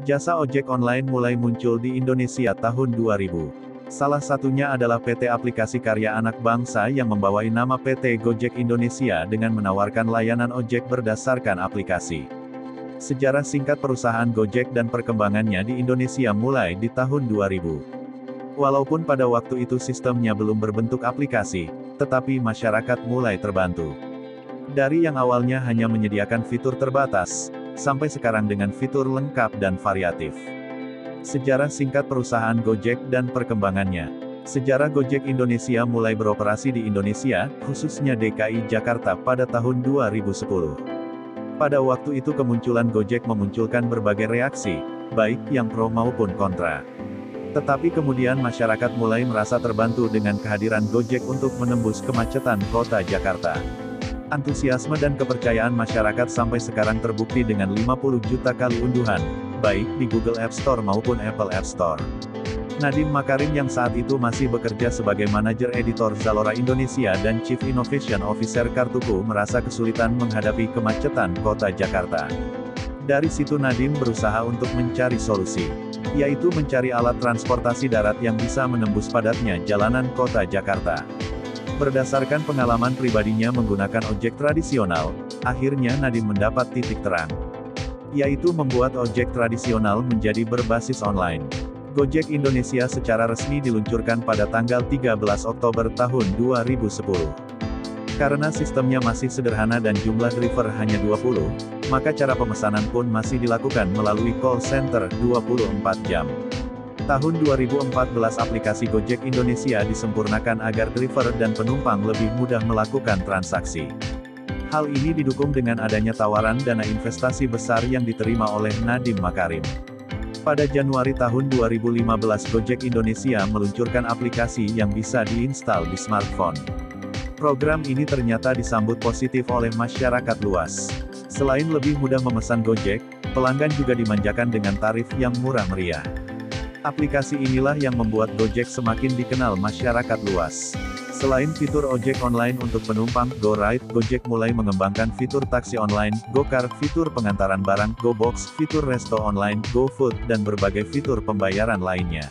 Jasa ojek online mulai muncul di Indonesia tahun 2000. Salah satunya adalah PT Aplikasi Karya Anak Bangsa yang membawai nama PT Gojek Indonesia dengan menawarkan layanan ojek berdasarkan aplikasi. Sejarah singkat perusahaan Gojek dan perkembangannya di Indonesia mulai di tahun 2000. Walaupun pada waktu itu sistemnya belum berbentuk aplikasi, tetapi masyarakat mulai terbantu. Dari yang awalnya hanya menyediakan fitur terbatas, sampai sekarang dengan fitur lengkap dan variatif. Sejarah singkat perusahaan Gojek dan perkembangannya. Sejarah Gojek Indonesia mulai beroperasi di Indonesia, khususnya DKI Jakarta pada tahun 2010. Pada waktu itu kemunculan Gojek memunculkan berbagai reaksi, baik yang pro maupun kontra. Tetapi kemudian masyarakat mulai merasa terbantu dengan kehadiran Gojek untuk menembus kemacetan kota Jakarta. Antusiasme dan kepercayaan masyarakat sampai sekarang terbukti dengan 50 juta kali unduhan, baik di Google App Store maupun Apple App Store. Nadiem Makarim yang saat itu masih bekerja sebagai manajer editor Zalora Indonesia dan Chief Innovation Officer Kartuku merasa kesulitan menghadapi kemacetan kota Jakarta. Dari situ Nadiem berusaha untuk mencari solusi, yaitu mencari alat transportasi darat yang bisa menembus padatnya jalanan kota Jakarta. Berdasarkan pengalaman pribadinya menggunakan ojek tradisional, akhirnya Nadiem mendapat titik terang, yaitu membuat ojek tradisional menjadi berbasis online. Gojek Indonesia secara resmi diluncurkan pada tanggal 13 Oktober tahun 2010. Karena sistemnya masih sederhana dan jumlah driver hanya 20, maka cara pemesanan pun masih dilakukan melalui call center 24 jam. Tahun 2014 aplikasi Gojek Indonesia disempurnakan agar driver dan penumpang lebih mudah melakukan transaksi. Hal ini didukung dengan adanya tawaran dana investasi besar yang diterima oleh Nadiem Makarim. Pada Januari tahun 2015 Gojek Indonesia meluncurkan aplikasi yang bisa diinstal di smartphone. Program ini ternyata disambut positif oleh masyarakat luas. Selain lebih mudah memesan Gojek, pelanggan juga dimanjakan dengan tarif yang murah meriah. Aplikasi inilah yang membuat Gojek semakin dikenal masyarakat luas. Selain fitur ojek online untuk penumpang, GoRide, Gojek mulai mengembangkan fitur taksi online, GoCar, fitur pengantaran barang, GoBox, fitur resto online, GoFood, dan berbagai fitur pembayaran lainnya.